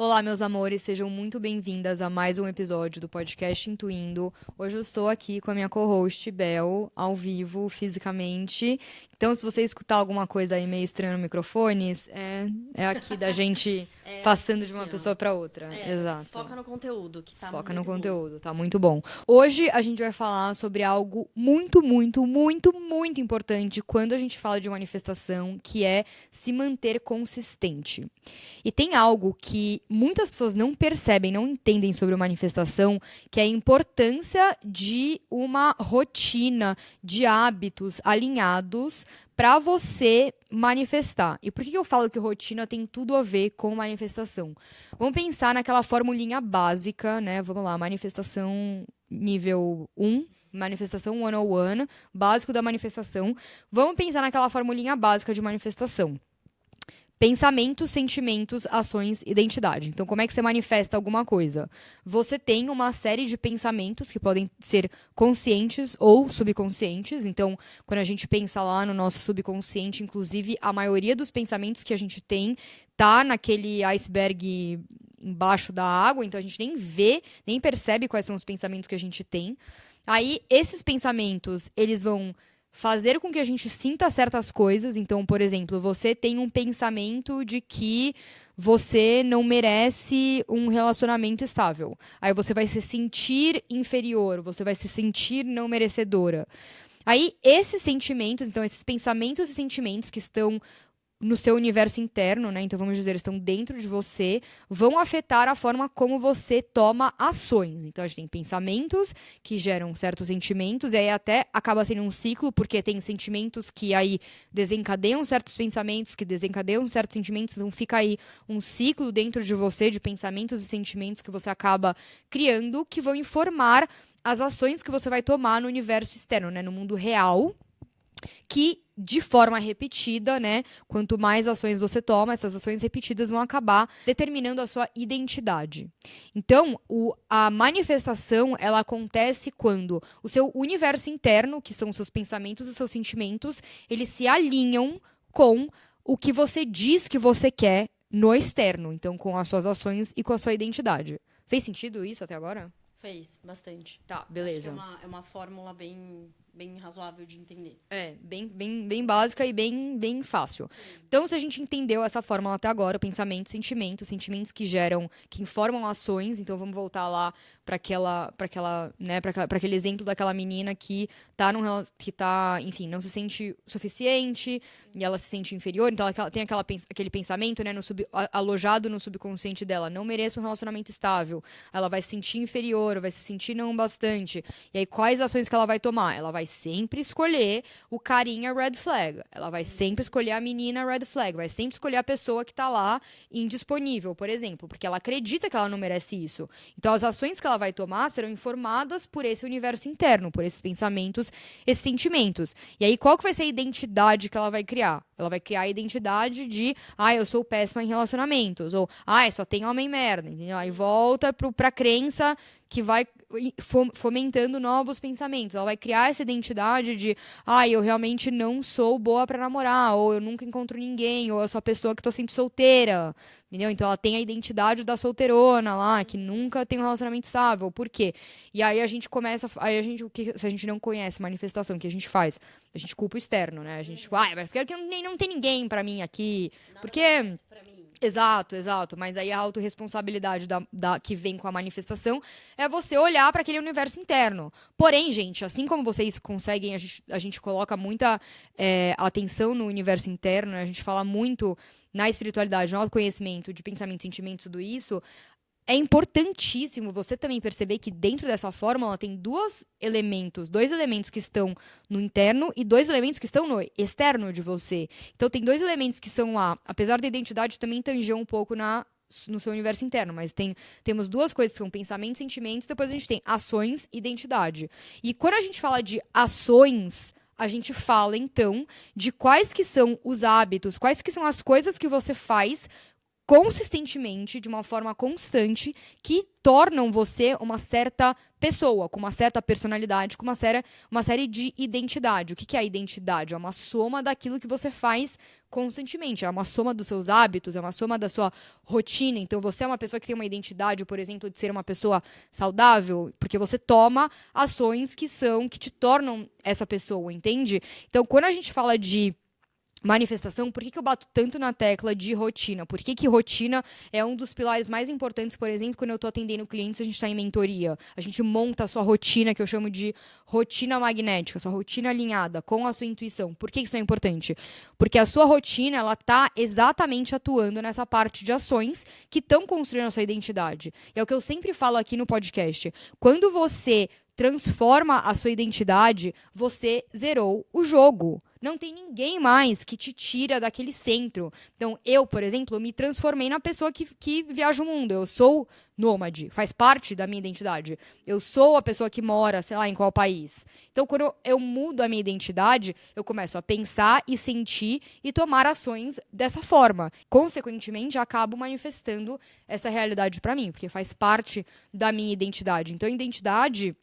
Olá, meus amores, sejam muito bem-vindas a mais um episódio do podcast Intuindo. Hoje eu estou aqui com a minha co-host, Bel, ao vivo, fisicamente. Então, se você escutar alguma coisa aí meio estranha no microfone, é aqui da gente passando de uma pessoa para outra. Exato. Foca no conteúdo, que tá Foca muito no bom. conteúdo, tá muito bom. Hoje a gente vai falar sobre algo muito, muito, muito, muito importante quando a gente fala de manifestação, que é se manter consistente. E tem algo que muitas pessoas não percebem, não entendem sobre manifestação, que é a importância de uma rotina de hábitos alinhados para você manifestar. E por que eu falo que rotina tem tudo a ver com manifestação? Vamos pensar naquela formulinha básica, né? Vamos lá, manifestação nível 1, manifestação 101, básico da manifestação. Vamos pensar naquela formulinha básica de manifestação. Pensamentos, sentimentos, ações, identidade. Então, como é que você manifesta alguma coisa? Você tem uma série de pensamentos que podem ser conscientes ou subconscientes. Então, quando a gente pensa lá no nosso subconsciente, inclusive, a maioria dos pensamentos que a gente tem tá naquele iceberg embaixo da água, então a gente nem vê, nem percebe quais são os pensamentos que a gente tem. Aí, esses pensamentos, eles vão fazer com que a gente sinta certas coisas. Então, por exemplo, você tem um pensamento de que você não merece um relacionamento estável. Aí você vai se sentir inferior, você vai se sentir não merecedora. Aí, esses sentimentos, então, esses pensamentos e sentimentos que estão no seu universo interno, né? Então, vamos dizer, estão dentro de você, vão afetar a forma como você toma ações. Então, a gente tem pensamentos que geram certos sentimentos, e aí até acaba sendo um ciclo, porque tem sentimentos que aí desencadeiam certos pensamentos, que desencadeiam certos sentimentos, então fica aí um ciclo dentro de você de pensamentos e sentimentos que você acaba criando, que vão informar as ações que você vai tomar no universo externo, né? No mundo real, que de forma repetida, né? Quanto mais ações você toma, essas ações repetidas vão acabar determinando a sua identidade. Então, a manifestação, ela acontece quando o seu universo interno, que são os seus pensamentos e seus sentimentos, eles se alinham com o que você diz que você quer no externo. Então, com as suas ações e com a sua identidade. Fez sentido isso até agora? Fez, bastante. Tá, beleza. Acho que é uma fórmula bem razoável de entender. Bem básica e bem fácil. Sim. Então, se a gente entendeu essa fórmula até agora, o pensamento, sentimentos que geram, que informam ações, então vamos voltar lá para aquele exemplo daquela menina que que tá, enfim, não se sente suficiente e ela se sente inferior, então ela tem aquele pensamento, né, alojado no subconsciente dela, não mereço um relacionamento estável. Ela vai se sentir inferior, vai se sentir não bastante. E aí, quais ações que ela vai tomar? Ela vai sempre escolher o carinha red flag. Ela vai sempre escolher a menina red flag. Vai sempre escolher a pessoa que tá lá indisponível, por exemplo, porque ela acredita que ela não merece isso. Então, as ações que ela vai tomar serão informadas por esse universo interno, por esses pensamentos, esses sentimentos. E aí, qual que vai ser a identidade que ela vai criar? Ela vai criar a identidade de, eu sou péssima em relacionamentos, ou, só tem homem merda, entendeu? Aí volta pra crença que vai fomentando novos pensamentos. Ela vai criar essa identidade de, eu realmente não sou boa pra namorar, ou eu nunca encontro ninguém, ou eu sou a pessoa que tô sempre solteira, entendeu? Então ela tem a identidade da solteirona lá, que nunca tem um relacionamento estável. Por quê? E aí a gente começa, se a gente não conhece manifestação, o que a gente faz? A gente culpa o externo, né? A gente, mas porque não tem ninguém pra mim aqui, porque... Pra mim. Exato. Mas aí a autorresponsabilidade que vem com a manifestação é você olhar para aquele universo interno. Porém, gente, assim como vocês conseguem, a gente coloca muita atenção no universo interno, né? A gente fala muito na espiritualidade, no autoconhecimento, de pensamento, sentimento, tudo isso. É importantíssimo você também perceber que dentro dessa fórmula tem dois elementos que estão no interno e dois elementos que estão no externo de você. Então tem dois elementos que são lá, apesar da identidade também tanger um pouco no seu universo interno, mas temos duas coisas que são pensamentos, sentimentos, depois a gente tem ações e identidade. E quando a gente fala de ações, a gente fala então de quais que são os hábitos, quais que são as coisas que você faz consistentemente, de uma forma constante, que tornam você uma certa pessoa, com uma certa personalidade, com uma série de identidade. O que é a identidade? É uma soma daquilo que você faz constantemente, é uma soma dos seus hábitos, é uma soma da sua rotina. Então, você é uma pessoa que tem uma identidade, por exemplo, de ser uma pessoa saudável, porque você toma ações que te tornam essa pessoa, entende? Então, quando a gente fala de manifestação, por que eu bato tanto na tecla de rotina? Por que rotina é um dos pilares mais importantes, por exemplo, quando eu estou atendendo clientes, a gente está em mentoria. A gente monta a sua rotina, que eu chamo de rotina magnética, sua rotina alinhada com a sua intuição. Por que isso é importante? Porque a sua rotina, ela está exatamente atuando nessa parte de ações que estão construindo a sua identidade. E é o que eu sempre falo aqui no podcast. Quando você transforma a sua identidade, você zerou o jogo. Não tem ninguém mais que te tira daquele centro. Então, eu, por exemplo, me transformei na pessoa que viaja o mundo. Eu sou nômade, faz parte da minha identidade. Eu sou a pessoa que mora, sei lá, em qual país. Então, quando eu mudo a minha identidade, eu começo a pensar e sentir e tomar ações dessa forma. Consequentemente, acabo manifestando essa realidade para mim, porque faz parte da minha identidade. Então, a identidade,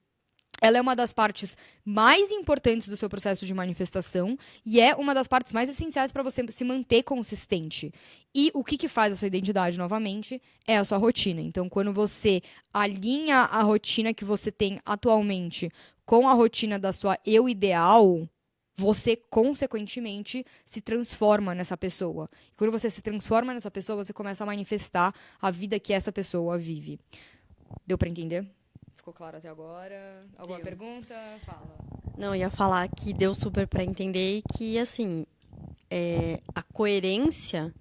ela é uma das partes mais importantes do seu processo de manifestação e é uma das partes mais essenciais para você se manter consistente. E o que faz a sua identidade, novamente, é a sua rotina. Então, quando você alinha a rotina que você tem atualmente com a rotina da sua eu ideal, você, consequentemente, se transforma nessa pessoa. E quando você se transforma nessa pessoa, você começa a manifestar a vida que essa pessoa vive. Deu para entender? Ficou claro até agora? Alguma pergunta? Fala. Não, eu ia falar que deu super pra entender e que, assim, a coerência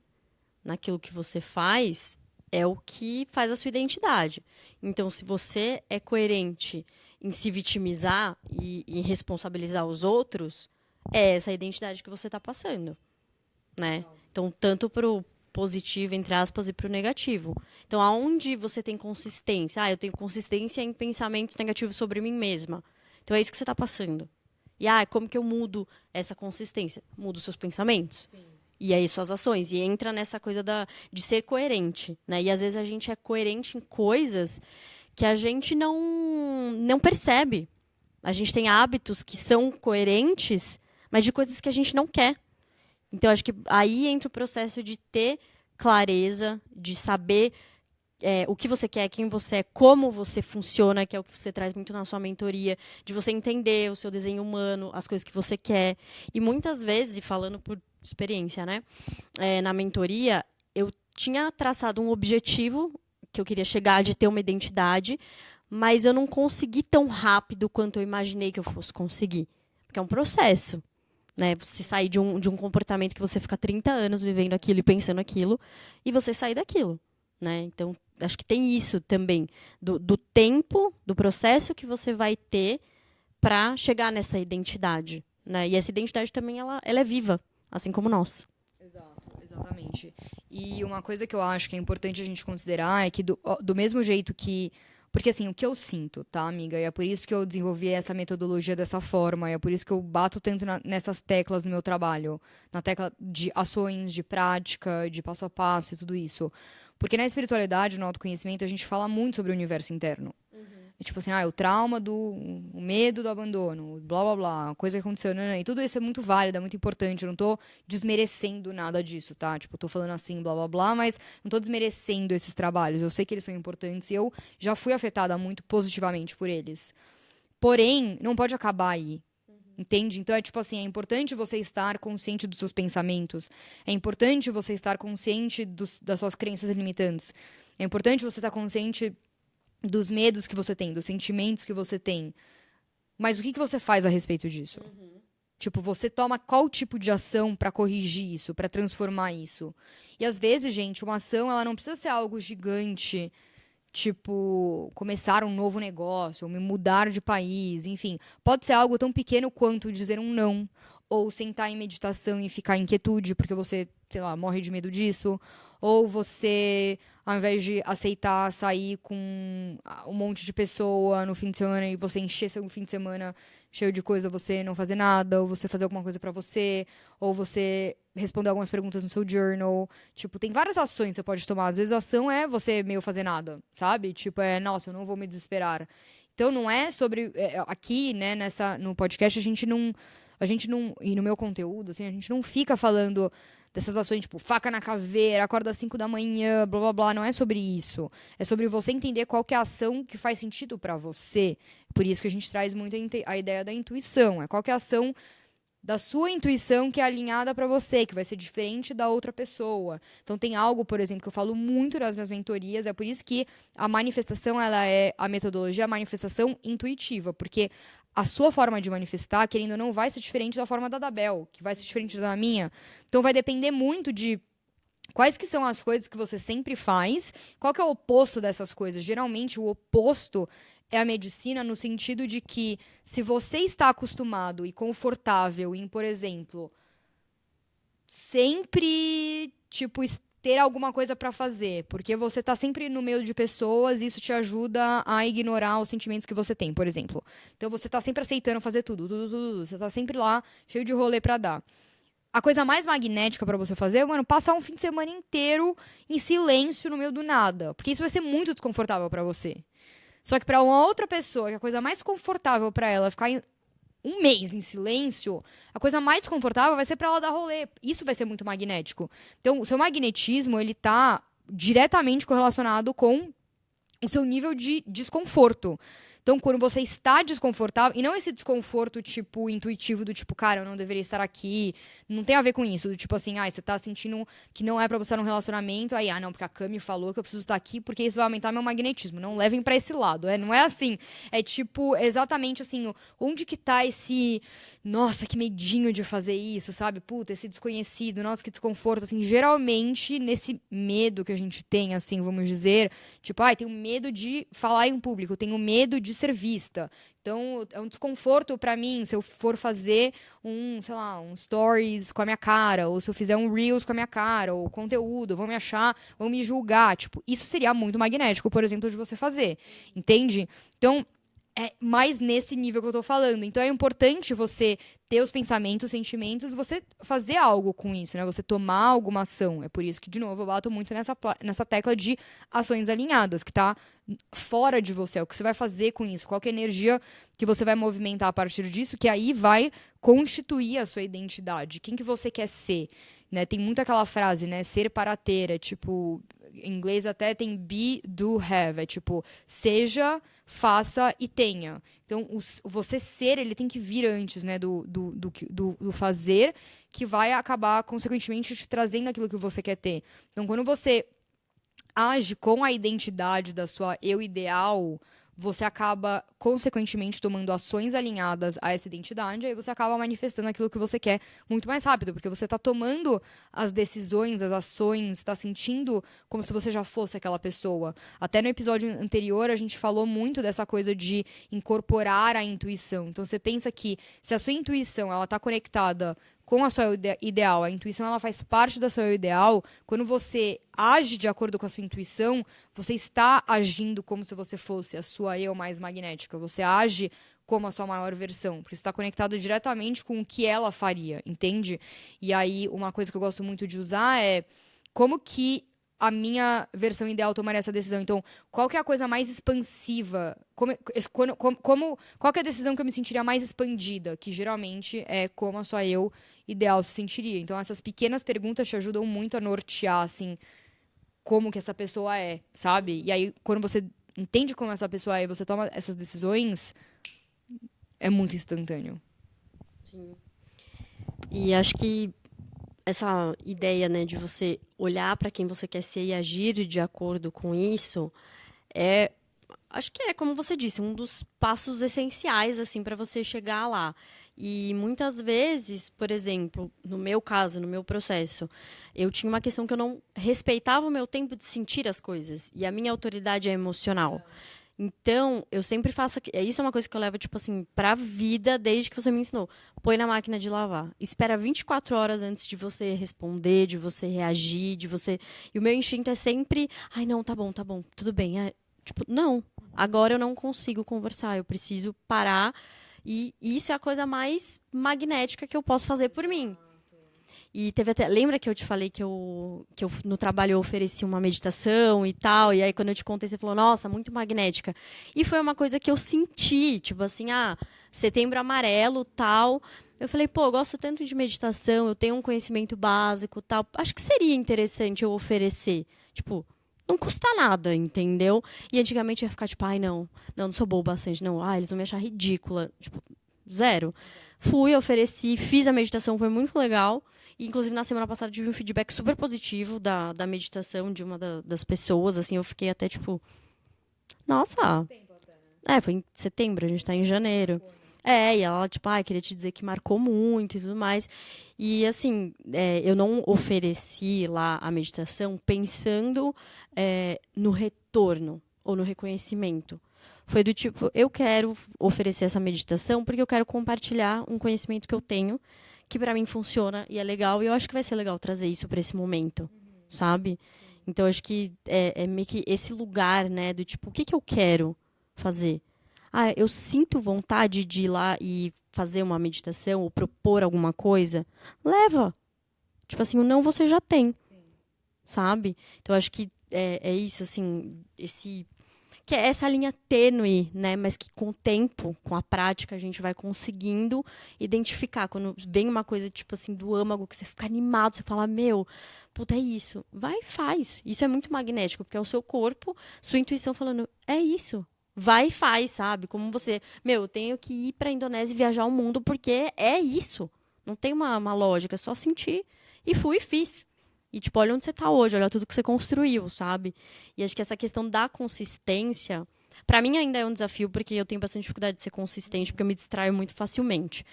naquilo que você faz é o que faz a sua identidade. Então, se você é coerente em se vitimizar e em responsabilizar os outros, é essa a identidade que você está passando, né? Então, tanto pro positivo, entre aspas, e para o negativo. Então, aonde você tem consistência? Eu tenho consistência em pensamentos negativos sobre mim mesma. Então, é isso que você está passando. E, como que eu mudo essa consistência? Mudo seus pensamentos. Sim. E aí, suas ações. E entra nessa coisa de ser coerente, né? E, às vezes, a gente é coerente em coisas que a gente não percebe. A gente tem hábitos que são coerentes, mas de coisas que a gente não quer. Então, acho que aí entra o processo de ter clareza, de saber o que você quer, quem você é, como você funciona, que é o que você traz muito na sua mentoria, de você entender o seu desenho humano, as coisas que você quer. E muitas vezes, e falando por experiência, né, na mentoria, eu tinha traçado um objetivo que eu queria chegar, de ter uma identidade, mas eu não consegui tão rápido quanto eu imaginei que eu fosse conseguir. Porque é um processo. Né, você sair de um comportamento que você fica 30 anos vivendo aquilo e pensando aquilo, e você sair daquilo. Né? Então, acho que tem isso também, do tempo, do processo que você vai ter para chegar nessa identidade. Né? E essa identidade também, ela é viva, assim como nós. Exatamente. E uma coisa que eu acho que é importante a gente considerar é que do mesmo jeito que... Porque, assim, o que eu sinto, tá, amiga? E é por isso que eu desenvolvi essa metodologia dessa forma. E é por isso que eu bato tanto nessas teclas no meu trabalho. Na tecla de ações, de prática, de passo a passo e tudo isso. Porque na espiritualidade, no autoconhecimento, a gente fala muito sobre o universo interno. É tipo assim, o trauma o medo do abandono, blá, blá, blá, a coisa que aconteceu, né? E tudo isso é muito válido, é muito importante. Eu não tô desmerecendo nada disso, tá? Tipo, eu tô falando assim, blá, blá, blá, mas não tô desmerecendo esses trabalhos. Eu sei que eles são importantes e eu já fui afetada muito positivamente por eles. Porém, não pode acabar aí. Entende? Então é tipo assim, é importante você estar consciente dos seus pensamentos. É importante você estar consciente das suas crenças limitantes. É importante você estar consciente dos medos que você tem, dos sentimentos que você tem. Mas o que você faz a respeito disso? Tipo, você toma qual tipo de ação pra corrigir isso, pra transformar isso? E às vezes, gente, uma ação, ela não precisa ser algo gigante, tipo, começar um novo negócio, ou me mudar de país, enfim. Pode ser algo tão pequeno quanto dizer um não, ou sentar em meditação e ficar em quietude, porque você, sei lá, morre de medo disso, Ou você, ao invés de aceitar sair com um monte de pessoa no fim de semana e você encher seu fim de semana cheio de coisa, você não fazer nada, ou você fazer alguma coisa pra você, ou você responder algumas perguntas no seu journal. Tipo, tem várias ações que você pode tomar. Às vezes a ação é você meio fazer nada, sabe? Tipo, nossa, eu não vou me desesperar. Então não é sobre aqui, né, no podcast a gente não e no meu conteúdo, assim, a gente não fica falando dessas ações tipo faca na caveira, acorda às 5 da manhã, blá blá blá, não é sobre isso. É sobre você entender qual que é a ação que faz sentido pra você. Por isso que a gente traz muito a ideia da intuição, qual que é a ação da sua intuição que é alinhada pra você, que vai ser diferente da outra pessoa. Então tem algo, por exemplo, que eu falo muito nas minhas mentorias, é por isso que a manifestação, ela é a metodologia, a manifestação intuitiva, porque a sua forma de manifestar, querendo ou não, vai ser diferente da forma da Bel, que vai ser diferente da minha. Então vai depender muito de quais que são as coisas que você sempre faz, qual que é o oposto dessas coisas. Geralmente o oposto é a medicina no sentido de que se você está acostumado e confortável em, por exemplo, sempre, tipo, ter alguma coisa pra fazer, porque você tá sempre no meio de pessoas e isso te ajuda a ignorar os sentimentos que você tem, por exemplo. Então você tá sempre aceitando fazer tudo, tudo, tudo, tudo. Você tá sempre lá, cheio de rolê pra dar. A coisa mais magnética pra você fazer é, mano, passar um fim de semana inteiro em silêncio no meio do nada, porque isso vai ser muito desconfortável pra você. Só que pra uma outra pessoa, que a coisa mais confortável pra ela é ficar um mês em silêncio, a coisa mais confortável vai ser pra ela dar rolê. Isso vai ser muito magnético. Então, o seu magnetismo, ele tá diretamente correlacionado com o seu nível de desconforto. Então, quando você está desconfortável, e não esse desconforto, tipo, intuitivo, do tipo, cara, eu não deveria estar aqui, não tem a ver com isso, do tipo assim, você tá sentindo que não é pra você estar num relacionamento, aí, não, porque a Cami falou que eu preciso estar aqui porque isso vai aumentar meu magnetismo. Não levem pra esse lado, não é assim. É tipo, exatamente assim, onde que tá esse, nossa, que medinho de fazer isso, sabe? Puta, esse desconhecido, nossa, que desconforto, assim, geralmente, nesse medo que a gente tem, assim, vamos dizer, tipo, tenho medo de falar em público, tenho medo de ser vista. Então, é um desconforto pra mim se eu for fazer sei lá, um stories com a minha cara, ou se eu fizer um reels com a minha cara, ou conteúdo, vão me achar, vão me julgar. Tipo, isso seria muito magnético, por exemplo, de você fazer. Entende? Então, é mais nesse nível que eu tô falando. Então é importante você ter os pensamentos, os sentimentos, você fazer algo com isso, né? Você tomar alguma ação. É por isso que, de novo, eu bato muito nessa tecla de ações alinhadas, que tá fora de você. É o que você vai fazer com isso, qual que é a energia que você vai movimentar a partir disso, que aí vai constituir a sua identidade. Quem que você quer ser? Né? Tem muito aquela frase, né? Ser para ter, é tipo... Em inglês até tem be, do, have. É tipo, seja, faça e tenha. Então, você ser, ele tem que vir antes, né, do fazer, que vai acabar, consequentemente, te trazendo aquilo que você quer ter. Então, quando você age com a identidade da sua eu ideal, você acaba, consequentemente, tomando ações alinhadas a essa identidade, aí você acaba manifestando aquilo que você quer muito mais rápido, porque você está tomando as decisões, as ações, está sentindo como se você já fosse aquela pessoa. Até no episódio anterior, a gente falou muito dessa coisa de incorporar a intuição. Então, você pensa que se a sua intuição ela está conectada com a sua ideal, a intuição ela faz parte da sua ideal, quando você age de acordo com a sua intuição, você está agindo como se você fosse a sua eu mais magnética. Você age como a sua maior versão, porque está conectado diretamente com o que ela faria, entende? E aí, uma coisa que eu gosto muito de usar é como que a minha versão ideal tomaria essa decisão. Então, qual que é a coisa mais expansiva? Qual que é a decisão que eu me sentiria mais expandida? Que geralmente é como a sua eu ideal se sentiria. Então, essas pequenas perguntas te ajudam muito a nortear, assim, como que essa pessoa é, sabe? E aí, quando você entende como essa pessoa é e você toma essas decisões, é muito instantâneo. Sim. E acho que essa ideia, né, de você olhar para quem você quer ser e agir de acordo com isso, acho que é, como você disse, um dos passos essenciais, assim, para você chegar lá. E muitas vezes, por exemplo, no meu caso, no meu processo, eu tinha uma questão que eu não respeitava o meu tempo de sentir as coisas. E a minha autoridade é emocional. Então, eu sempre faço. Isso é uma coisa que eu levo, tipo assim, pra vida desde que você me ensinou. Põe na máquina de lavar. Espera 24 horas antes de você responder, de você reagir, de você. E o meu instinto é sempre. Ai, não, tá bom, tudo bem. Tipo, não. Agora eu não consigo conversar. Eu preciso parar. E isso é a coisa mais magnética que eu posso fazer por mim. E teve até. Lembra que eu te falei que eu no trabalho eu ofereci uma meditação e tal? E aí, quando eu te contei, você falou, nossa, muito magnética. E foi uma coisa que eu senti, tipo assim, setembro amarelo, tal. Eu falei, pô, eu gosto tanto de meditação, eu tenho um conhecimento básico, tal. Acho que seria interessante eu oferecer. Tipo, não custa nada, entendeu? E antigamente eu ia ficar, tipo, ai, não sou boa bastante, não. Eles vão me achar ridícula. Tipo, zero. Fui, ofereci, fiz a meditação, foi muito legal. E, inclusive, na semana passada, tive um feedback super positivo da meditação de uma das pessoas. Assim, eu fiquei até tipo, nossa. Foi em setembro, a gente tá em janeiro. E ela, tipo, queria te dizer que marcou muito e tudo mais. E, assim, eu não ofereci lá a meditação pensando no retorno ou no reconhecimento. Foi do tipo, eu quero oferecer essa meditação porque eu quero compartilhar um conhecimento que eu tenho, que pra mim funciona e é legal, e eu acho que vai ser legal trazer isso pra esse momento, sabe? Então, acho que é meio que esse lugar, né, do tipo, o que que eu quero fazer? Eu sinto vontade de ir lá e fazer uma meditação ou propor alguma coisa. Leva. Tipo assim, o não você já tem, sabe? Então, acho que é isso, assim, que é essa linha tênue, né? Mas que com o tempo, com a prática, a gente vai conseguindo identificar. Quando vem uma coisa, tipo assim, do âmago, que você fica animado, você fala, meu, puta, é isso. Vai e faz. Isso é muito magnético, porque é o seu corpo, sua intuição falando, é isso. Vai e faz, sabe? Como você, meu, eu tenho que ir pra Indonésia e viajar o mundo, porque é isso. Não tem uma lógica, é só sentir. E fui e fiz. E, tipo, olha onde você tá hoje, olha tudo que você construiu, sabe? E acho que essa questão da consistência, pra mim ainda é um desafio, porque eu tenho bastante dificuldade de ser consistente, porque eu me distraio muito facilmente.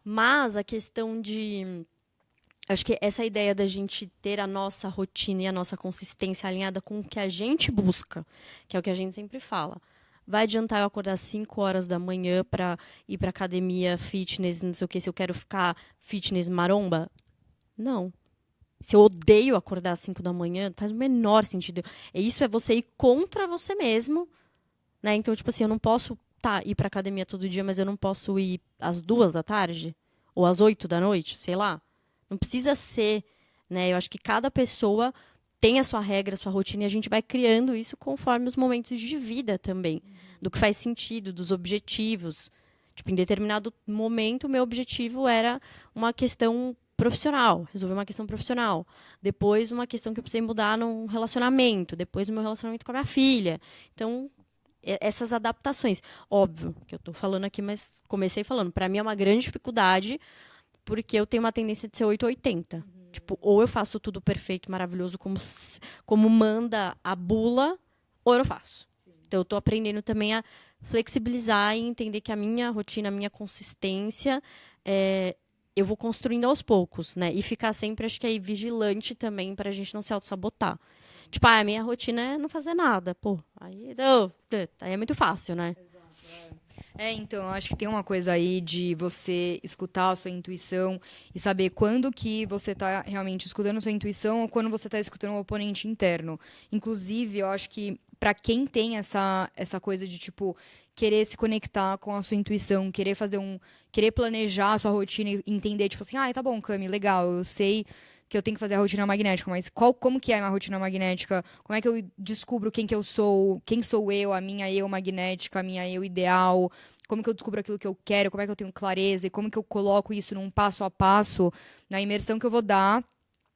Mas a questão de. Acho que essa ideia da gente ter a nossa rotina e a nossa consistência alinhada com o que a gente busca, que é o que a gente sempre fala. Vai adiantar eu acordar às 5 horas da manhã pra ir pra academia, fitness, não sei o que, se eu quero ficar fitness maromba? Não. Se eu odeio acordar às 5 da manhã, faz o menor sentido. Isso é você ir contra você mesmo, né? Então, tipo assim, eu não posso ir pra academia todo dia, mas eu não posso ir às 2 da tarde? Ou às 8 da noite, sei lá. Não precisa ser, né? Eu acho que cada pessoa tem a sua regra, a sua rotina, e a gente vai criando isso conforme os momentos de vida também. Do que faz sentido, dos objetivos. Tipo, em determinado momento, o meu objetivo era uma questão profissional, resolver uma questão profissional. Depois, uma questão que eu precisei mudar num relacionamento. Depois, o meu relacionamento com a minha filha. Então, essas adaptações. Óbvio que eu estou falando aqui, mas comecei falando. Para mim é uma grande dificuldade, porque eu tenho uma tendência de ser 880. Tipo, ou eu faço tudo perfeito, maravilhoso, como manda a bula, ou eu não faço. Então, eu estou aprendendo também a flexibilizar e entender que a minha rotina, a minha consistência, eu vou construindo aos poucos, né? E ficar sempre, acho que aí, vigilante também, pra gente não se auto-sabotar. Tipo, a minha rotina é não fazer nada, pô. Aí é muito fácil, né? Então, eu acho que tem uma coisa aí de você escutar a sua intuição e saber quando que você tá realmente escutando a sua intuição ou quando você tá escutando o oponente interno. Inclusive, eu acho que pra quem tem essa coisa de, tipo, querer se conectar com a sua intuição, querer planejar a sua rotina e entender, tipo assim, tá bom, Cami, legal, eu sei que eu tenho que fazer a rotina magnética, mas como que é a minha rotina magnética? Como é que eu descubro quem sou eu, a minha eu magnética, a minha eu ideal? Como que eu descubro aquilo que eu quero? Como é que eu tenho clareza? E como que eu coloco isso num passo a passo na imersão que eu vou dar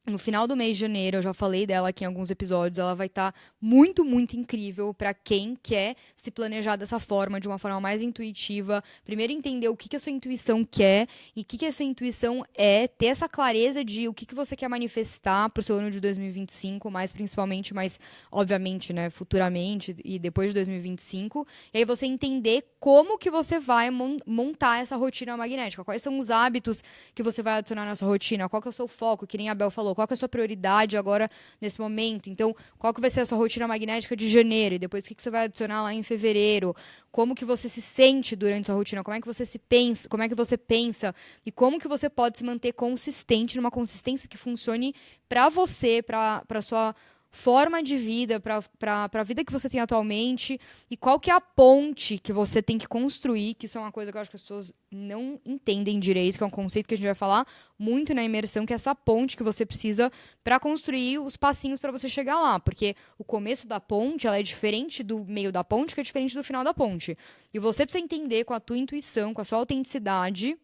no final do mês de janeiro? Eu já falei dela aqui em alguns episódios. Ela vai estar muito, muito incrível para quem quer se planejar dessa forma, de uma forma mais intuitiva. Primeiro, entender o que a sua intuição quer e o que a sua intuição é. Ter essa clareza de o que você quer manifestar para o seu ano de 2025, mais principalmente, mas obviamente, né, futuramente e depois de 2025. E aí você entender como que você vai montar essa rotina magnética. Quais são os hábitos que você vai adicionar na sua rotina? Qual que é o seu foco? Que nem a Bel falou. qual que é a sua prioridade agora nesse momento. Então, qual que vai ser a sua rotina magnética de janeiro e depois o que, que você vai adicionar lá em fevereiro. Como que você se sente durante a sua rotina, como é que você se pensa, como é que você pensa e como que você pode se manter consistente, numa consistência que funcione para você, para sua forma de vida, para a vida que você tem atualmente e qual que é a ponte que você tem que construir, que isso é uma coisa que eu acho que as pessoas não entendem direito, que é um conceito que a gente vai falar muito na imersão, que é essa ponte que você precisa para construir os passinhos para você chegar lá, porque o começo da ponte, ela é diferente do meio da ponte, que é diferente do final da ponte. E você precisa entender com a tua intuição, com a sua autenticidade,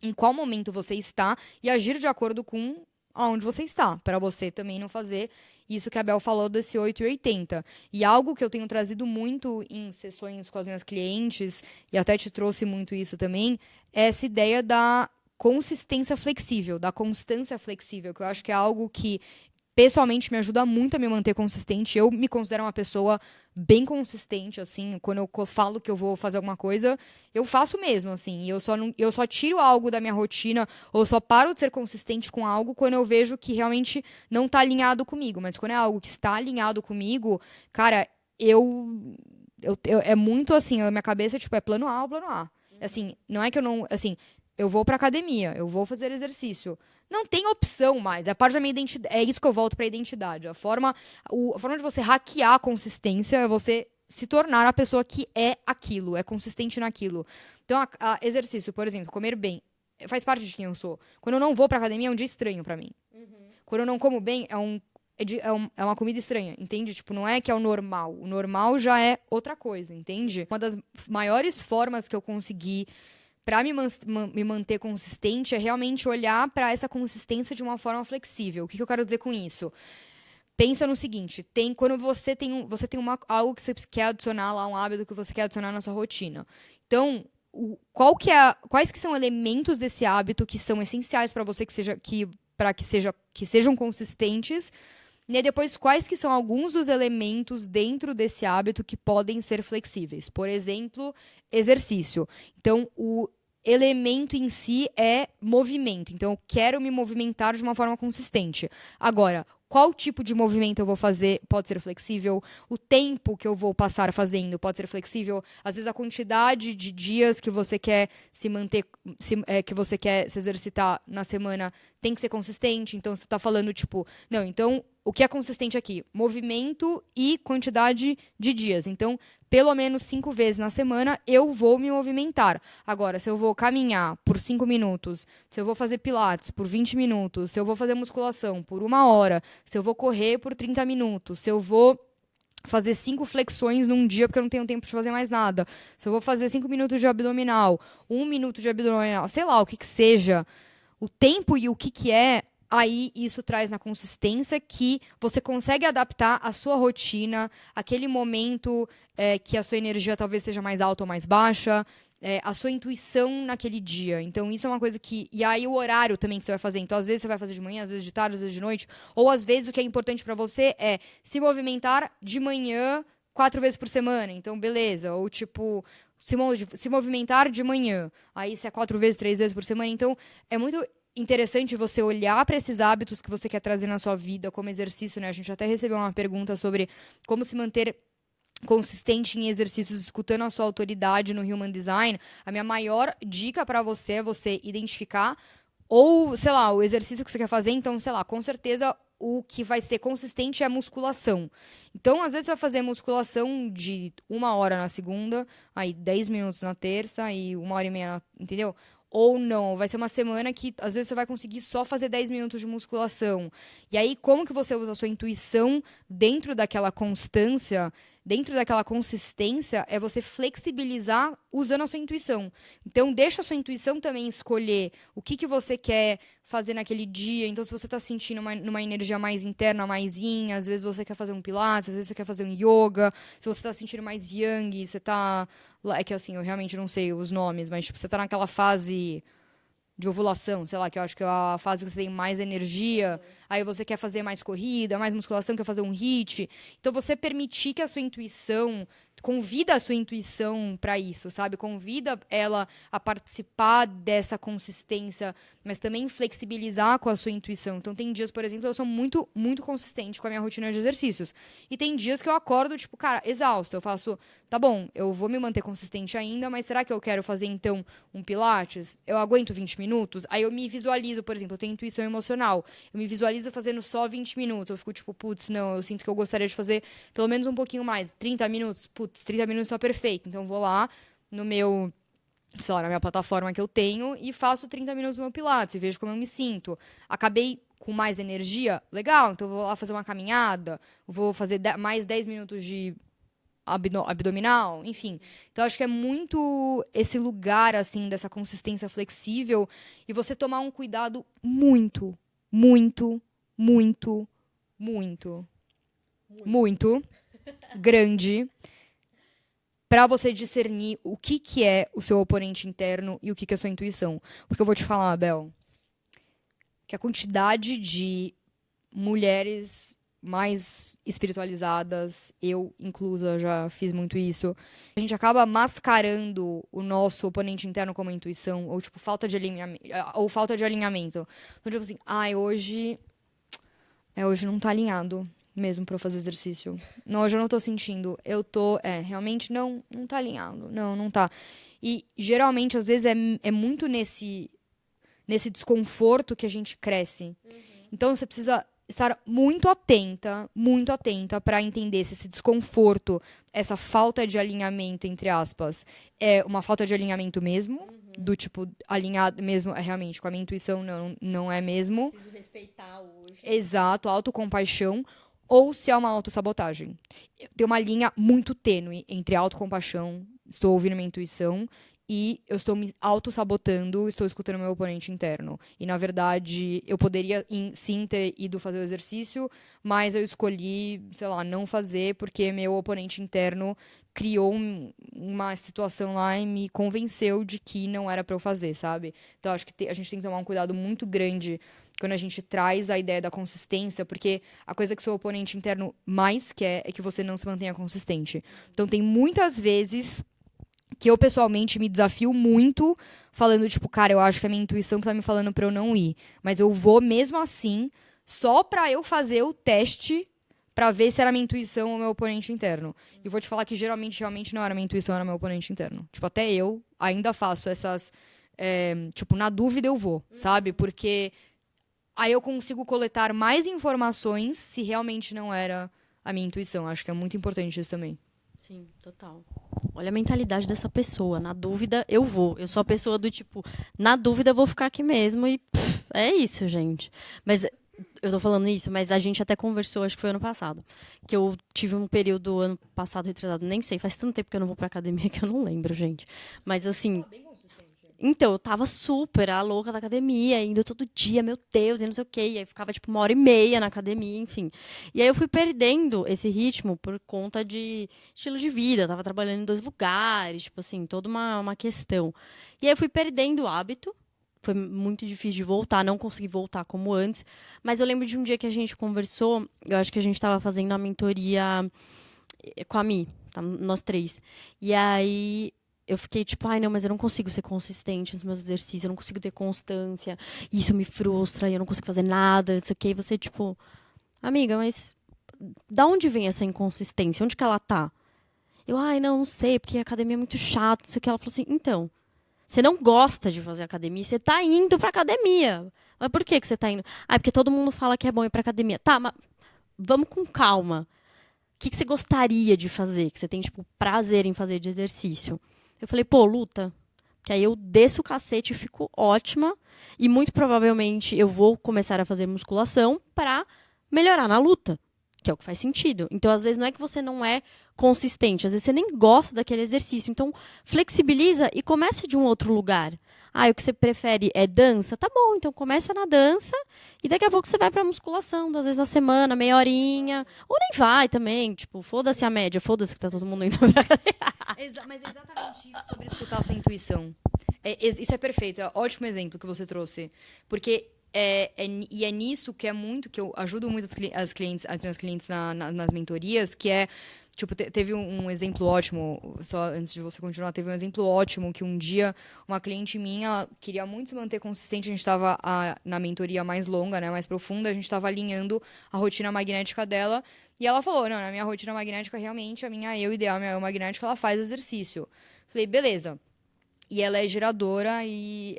em qual momento você está e agir de acordo com aonde você está, para você também não fazer isso que a Bel falou desse 8 e 80. E algo que eu tenho trazido muito em sessões com as minhas clientes, e até te trouxe muito isso também, é essa ideia da consistência flexível, da constância flexível, que eu acho que é algo que pessoalmente me ajuda muito a me manter consistente. Eu me considero uma pessoa bem consistente, assim, quando eu falo que eu vou fazer alguma coisa, eu faço mesmo, assim, e eu só tiro algo da minha rotina, ou só paro de ser consistente com algo quando eu vejo que realmente não tá alinhado comigo, mas quando é algo que está alinhado comigo, cara, é muito assim, a minha cabeça, tipo, é plano A ou plano A. Assim, não é que eu não, assim, eu vou pra academia, eu vou fazer exercício. Não tem opção mais. É parte da minha identidade. É isso que eu volto pra identidade. A forma de você hackear a consistência é você se tornar a pessoa que é aquilo, é consistente naquilo. Então, exercício, por exemplo, comer bem, faz parte de quem eu sou. Quando eu não vou pra academia, é um dia estranho pra mim. Quando eu não como bem, é uma comida estranha, entende? Tipo, não é que é o normal. O normal já é outra coisa, entende? Uma das maiores formas que eu consegui para me manter consistente é realmente olhar para essa consistência de uma forma flexível. O que eu quero dizer com isso? Pensa no seguinte, quando você tem algo que você quer adicionar lá, um hábito que você quer adicionar na sua rotina. Então, quais que são elementos desse hábito que são essenciais para você que sejam consistentes, e depois, quais que são alguns dos elementos dentro desse hábito que podem ser flexíveis? Por exemplo, exercício. Então, o elemento em si é movimento. Então, eu quero me movimentar de uma forma consistente. Agora, qual tipo de movimento eu vou fazer pode ser flexível, o tempo que eu vou passar fazendo pode ser flexível, às vezes a quantidade de dias que você quer se manter, que você quer se exercitar na semana tem que ser consistente, então você está falando, tipo, não, então o que é consistente aqui? Movimento e quantidade de dias. Então, pelo menos 5 vezes na semana eu vou me movimentar. Agora, se eu vou caminhar por 5 minutos, se eu vou fazer pilates por 20 minutos, se eu vou fazer musculação por 1 hora, se eu vou correr por 30 minutos, se eu vou fazer 5 flexões num dia porque eu não tenho tempo de fazer mais nada, se eu vou fazer 5 minutos de abdominal, 1 minuto de abdominal, sei lá, o que seja, o tempo e o que é, aí isso traz na consistência que você consegue adaptar a sua rotina, aquele momento que a sua energia talvez esteja mais alta ou mais baixa, a sua intuição naquele dia. Então, isso é uma coisa que... E aí, o horário também que você vai fazer. Então, às vezes você vai fazer de manhã, às vezes de tarde, às vezes de noite. Ou, às vezes, o que é importante para você é se movimentar de manhã 4 vezes por semana. Então, beleza. Ou, tipo, se movimentar de manhã. Aí, se é 4 vezes, 3 vezes por semana. Então, é muito interessante você olhar para esses hábitos que você quer trazer na sua vida como exercício, né? A gente até recebeu uma pergunta sobre como se manter consistente em exercícios escutando a sua autoridade no Human Design. A minha maior dica para você é você identificar ou, sei lá, o exercício que você quer fazer. Então, sei lá, com certeza o que vai ser consistente é a musculação. Então, às vezes, você vai fazer musculação de 1 hora na segunda, aí 10 minutos na terça e 1 hora e meia, entendeu? Ou não, vai ser uma semana que às vezes você vai conseguir só fazer 10 minutos de musculação. E aí, como que você usa a sua intuição dentro daquela constância, dentro daquela consistência, é você flexibilizar usando a sua intuição. Então, deixa a sua intuição também escolher o que você quer fazer naquele dia. Então, se você está sentindo numa energia mais interna, mais yin, às vezes você quer fazer um pilates, às vezes você quer fazer um yoga. Se você está sentindo mais yang, você está... É que assim, eu realmente não sei os nomes, mas tipo, você tá naquela fase de ovulação, sei lá, que eu acho que é a fase que você tem mais energia, aí você quer fazer mais corrida, mais musculação, quer fazer um HIIT. Então você permitir que a sua intuição, convida a sua intuição para isso, sabe? Convida ela a participar dessa consistência mas também flexibilizar com a sua intuição. Então, tem dias, por exemplo, eu sou muito, muito consistente com a minha rotina de exercícios. E tem dias que eu acordo, tipo, cara, exausto. Eu faço, tá bom, eu vou me manter consistente ainda, mas será que eu quero fazer, então, um pilates? Eu aguento 20 minutos? Aí eu me visualizo, por exemplo, eu tenho intuição emocional. Eu me visualizo fazendo só 20 minutos. Eu fico, tipo, putz, não, eu sinto que eu gostaria de fazer pelo menos um pouquinho mais. 30 minutos? Putz, 30 minutos tá perfeito. Então, eu vou lá no meu, sei lá, na minha plataforma que eu tenho e faço 30 minutos do meu pilates e vejo como eu me sinto. Acabei com mais energia? Legal, então eu vou lá fazer uma caminhada, vou fazer mais 10 minutos de abdominal, enfim. Então acho que é muito esse lugar, assim, dessa consistência flexível e você tomar um cuidado muito, muito, muito, muito, muito grande para você discernir o que, que é o seu oponente interno e o que, que é a sua intuição. Porque eu vou te falar, Abel, que a quantidade de mulheres mais espiritualizadas, eu inclusa já fiz muito isso, a gente acaba mascarando o nosso oponente interno como intuição, ou tipo, falta de alinhamento, ou falta de alinhamento. Então, tipo assim, ai, hoje não tá alinhado mesmo pra eu fazer exercício. Não, hoje eu não tô sentindo. Eu tô, realmente não tá alinhado. Não tá. E geralmente, às vezes, é muito nesse desconforto que a gente cresce. Então, você precisa estar muito atenta para entender se esse desconforto, essa falta de alinhamento, entre aspas, é uma falta de alinhamento mesmo, do tipo, alinhado mesmo, realmente, com a minha intuição, não é mesmo. Preciso respeitar hoje. Exato, autocompaixão, ou se é uma autossabotagem. Tem uma linha muito tênue entre autocompaixão, estou ouvindo minha intuição, e eu estou me auto-sabotando, estou escutando meu oponente interno. E, na verdade, eu poderia sim ter ido fazer o exercício, mas eu escolhi, sei lá, não fazer, porque meu oponente interno criou uma situação lá e me convenceu de que não era para eu fazer, sabe? Então, acho que a gente tem que tomar um cuidado muito grande quando a gente traz a ideia da consistência, porque a coisa que seu oponente interno mais quer é que você não se mantenha consistente. Então, tem muitas vezes que eu, pessoalmente, me desafio muito falando, tipo, cara, eu acho que é a minha intuição que tá me falando pra eu não ir. Mas eu vou mesmo assim, só pra eu fazer o teste pra ver se era minha intuição ou meu oponente interno. E vou te falar que geralmente, realmente, não era minha intuição, era meu oponente interno. Tipo, até eu ainda faço essas... tipo, na dúvida eu vou, sabe? Porque aí eu consigo coletar mais informações se realmente não era a minha intuição. Acho que é muito importante isso também. Sim, total. Olha a mentalidade dessa pessoa. Na dúvida, eu vou. Eu sou a pessoa do tipo, na dúvida, eu vou ficar aqui mesmo. E é isso, gente. Mas eu tô falando isso, mas a gente até conversou, acho que foi ano passado. Que eu tive um período, ano passado, retrasado, nem sei. Faz tanto tempo que eu não vou pra academia que eu não lembro, gente. Mas assim. Então, eu tava super a louca da academia, indo todo dia, meu Deus, e não sei o quê. E aí ficava, tipo, 1h30 na academia, enfim. E aí eu fui perdendo esse ritmo por conta de estilo de vida. Eu tava trabalhando em 2 lugares, tipo assim, toda uma questão. E aí eu fui perdendo o hábito. Foi muito difícil de voltar, não consegui voltar como antes. Mas eu lembro de um dia que a gente conversou, eu acho que a gente tava fazendo a mentoria com a Mi, tá? Nós 3. E aí eu fiquei tipo, ai, não, mas eu não consigo ser consistente nos meus exercícios, eu não consigo ter constância, e isso me frustra, e eu não consigo fazer nada, não sei o quê. E você, tipo, amiga, mas da onde vem essa inconsistência? Onde que ela tá? Eu, ai, não sei, porque a academia é muito chato, não sei o que. Ela falou assim, então, você não gosta de fazer academia, você tá indo pra academia. Mas por que você tá indo? Ah, porque todo mundo fala que é bom ir pra academia. Tá, mas vamos com calma. O que você gostaria de fazer? Que você tem, tipo, prazer em fazer de exercício? Eu falei, pô, luta. Que aí eu desço o cacete e fico ótima. E muito provavelmente eu vou começar a fazer musculação pra melhorar na luta. Que é o que faz sentido. Então, às vezes, não é que você não é consistente. Às vezes, você nem gosta daquele exercício. Então, flexibiliza e começa de um outro lugar. Ah, o que você prefere é dança? Tá bom, então começa na dança e daqui a pouco você vai pra musculação, 2 vezes na semana, meia horinha. Ou nem vai também, tipo, foda-se a média, foda-se que tá todo mundo indo pra academia. Mas é exatamente isso sobre escutar a sua intuição. Isso é perfeito, é um ótimo exemplo que você trouxe. Porque e é nisso que é muito, que eu ajudo muito as clientes, as minhas clientes nas mentorias, que é Tipo, teve um exemplo ótimo, só antes de você continuar, teve um exemplo ótimo que um dia uma cliente minha queria muito se manter consistente, a gente estava na mentoria mais longa, né, mais profunda, a gente estava alinhando a rotina magnética dela, e ela falou, não, na minha rotina magnética, realmente, a minha eu ideal, a minha eu magnética, ela faz exercício. Falei, beleza. E ela é geradora e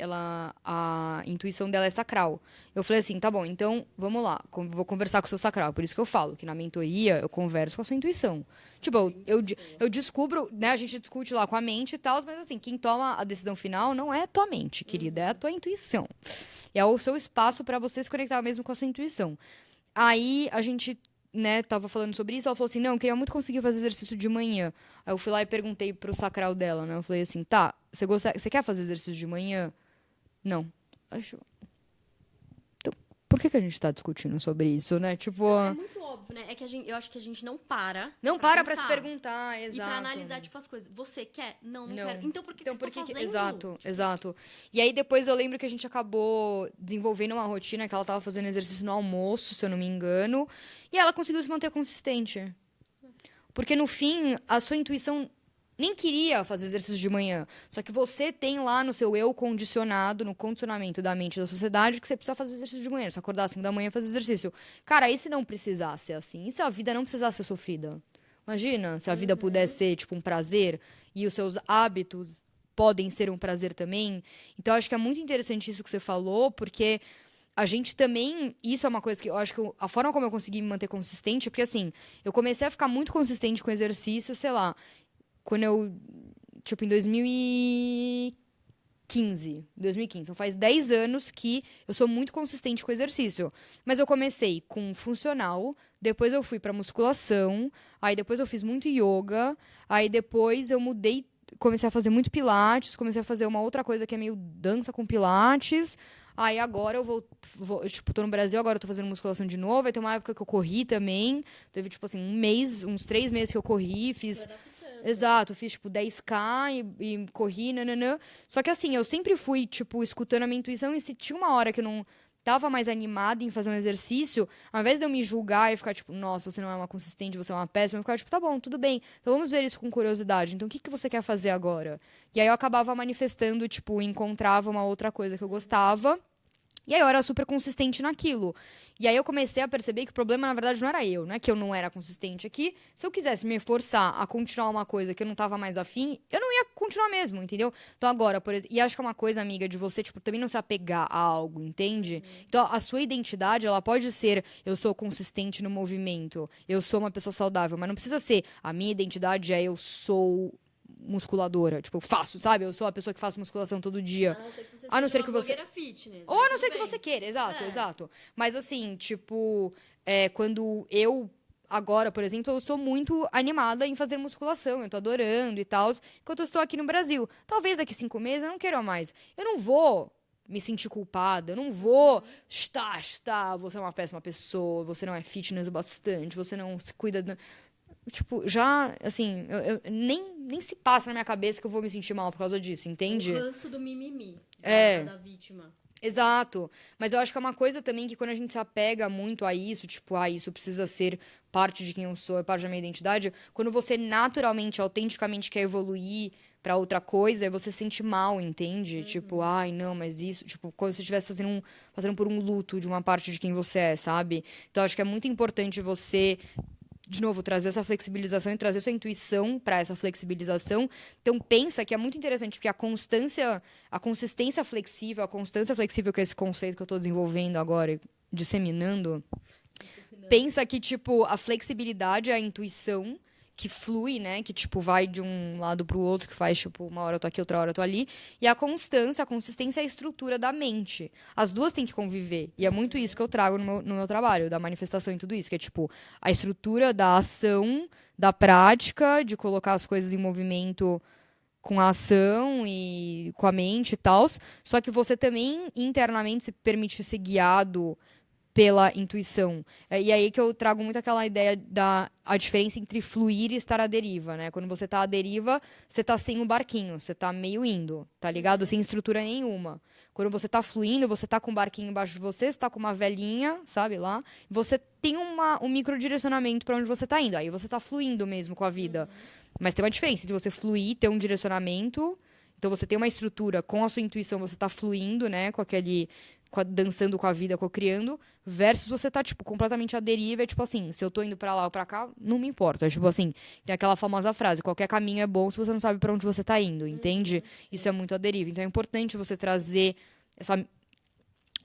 a intuição dela é sacral. Eu falei assim, tá bom, então vamos lá, vou conversar com o seu sacral. Por isso que eu falo que na mentoria eu converso com a sua intuição. Tipo, eu descubro, né? A gente discute lá com a mente e tal, mas assim, quem toma a decisão final não é a tua mente, querida, é a tua intuição. É o seu espaço para você se conectar mesmo com a sua intuição. Aí a gente, né, tava falando sobre isso, ela falou assim, não, eu queria muito conseguir fazer exercício de manhã. Aí eu fui lá e perguntei pro sacral dela, né? Eu falei assim, tá, você quer fazer exercício de manhã? Não. Acho. Então, por que a gente tá discutindo sobre isso, né? Tipo, Não, é muito óbvio, né? É que eu acho que a gente não não pra para pra se pensar. perguntar, E exato. pra analisar, tipo, as coisas. Você quer? Não, não Não. quero. Então por que Então, você por tá que fazendo? Exato, Tipo, exato. E aí depois eu lembro que a gente acabou desenvolvendo uma rotina que ela tava fazendo exercício no almoço, se eu não me engano, e ela conseguiu se manter consistente. Porque no fim, a sua intuição nem queria fazer exercício de manhã. Só que você tem lá no seu eu condicionado, no condicionamento da mente da sociedade, que você precisa fazer exercício de manhã. Se acordar às 5 da manhã e fazer exercício. Cara, e se não precisasse ser assim? E se a vida não precisasse ser sofrida? Imagina se a vida pudesse ser, tipo, um prazer e os seus hábitos podem ser um prazer também. Então, eu acho que é muito interessante isso que você falou, porque a gente também. Isso é uma coisa que eu acho que a forma como eu consegui me manter consistente, porque assim, eu comecei a ficar muito consistente com exercício, sei lá, quando eu. Tipo, em 2015. 2015. Então faz 10 anos que eu sou muito consistente com exercício. Mas eu comecei com funcional, depois eu fui pra musculação, aí depois eu fiz muito yoga, aí depois eu mudei, comecei a fazer muito pilates, comecei a fazer uma outra coisa que é meio dança com pilates. Aí agora eu tipo, tô no Brasil, agora eu tô fazendo musculação de novo. Aí tem uma época que eu corri também. Teve, tipo assim, um mês, uns 3 meses que eu corri, fiz. Exato, fiz tipo 10K e corri, nananã. Só que assim, eu sempre fui, tipo, escutando a minha intuição e se tinha uma hora que eu não tava mais animada em fazer um exercício, ao invés de eu me julgar e ficar tipo, nossa, você não é uma consistente, você é uma péssima, eu ficava tipo, tá bom, tudo bem, então vamos ver isso com curiosidade. Então o que que você quer fazer agora? E aí eu acabava manifestando, tipo, encontrava uma outra coisa que eu gostava. E aí eu era super consistente naquilo. E aí eu comecei a perceber que o problema, na verdade, não era eu, né? Que eu não era consistente aqui. Se eu quisesse me forçar a continuar uma coisa que eu não tava mais afim, eu não ia continuar mesmo, entendeu? Então agora, por exemplo, e acho que é uma coisa, amiga, de você, tipo, também não se apegar a algo, entende? Então a sua identidade, ela pode ser, eu sou consistente no movimento, eu sou uma pessoa saudável, mas não precisa ser, a minha identidade é eu sou musculadora, tipo, eu faço, sabe? Eu sou a pessoa que faz musculação todo dia. A não ser A não ser que você seja que uma você- blogueira fitness. Ou aí a não tudo ser que bem. você queira, exato, É. exato. Mas assim, tipo, quando eu. Agora, por exemplo, eu estou muito animada em fazer musculação, eu tô adorando e tal, enquanto eu estou aqui no Brasil. Talvez daqui 5 meses eu não queira mais. Eu não vou me sentir culpada, eu não vou você é uma péssima pessoa, você não é fitness o bastante, você não se cuida. Tipo, já, assim, nem se passa na minha cabeça que eu vou me sentir mal por causa disso, O entende? ranço do mimimi. É. Da vítima. Exato. Mas eu acho que é uma coisa também que quando a gente se apega muito a isso, tipo, isso precisa ser parte de quem eu sou, é parte da minha identidade, quando você naturalmente, autenticamente quer evoluir pra outra coisa, aí você se sente mal, entende? Tipo, ai, não, mas isso, tipo, como se você estivesse fazendo por um luto de uma parte de quem você é, sabe? Então eu acho que é muito importante você de novo, trazer essa flexibilização e trazer sua intuição para essa flexibilização. Então, pensa que é muito interessante, porque a consistência flexível, a constância flexível, que é esse conceito que eu estou desenvolvendo agora, disseminando, pensa que, tipo, a flexibilidade é a intuição que flui, né? Que, tipo, vai de um lado pro outro, que faz, tipo, uma hora eu tô aqui, outra hora eu tô ali. E a consistência é a estrutura da mente. As duas têm que conviver. E é muito isso que eu trago no meu trabalho, da manifestação e tudo isso, que é, tipo, a estrutura da ação, da prática, de colocar as coisas em movimento com a ação e com a mente e tal. Só que você também internamente se permite ser guiado pela intuição. E aí que eu trago muito aquela ideia a diferença entre fluir e estar à deriva, né? Quando você tá à deriva, você tá sem o barquinho, você tá meio indo, tá ligado? Sem estrutura nenhuma. Quando você tá fluindo, você tá com o barquinho embaixo de você, você tá com uma velinha, sabe, lá. Você tem um microdirecionamento para onde você tá indo. Aí você tá fluindo mesmo com a vida. Mas tem uma diferença entre você fluir, ter um direcionamento. Então você tem uma estrutura com a sua intuição, você tá fluindo, né, dançando com a vida, co-criando, versus você tá, tipo, completamente à deriva, tipo assim, se eu tô indo pra lá ou pra cá, não me importa. Tipo assim, tem aquela famosa frase, qualquer caminho é bom se você não sabe pra onde você tá indo, entende? Isso é muito à deriva. Então é importante você trazer essa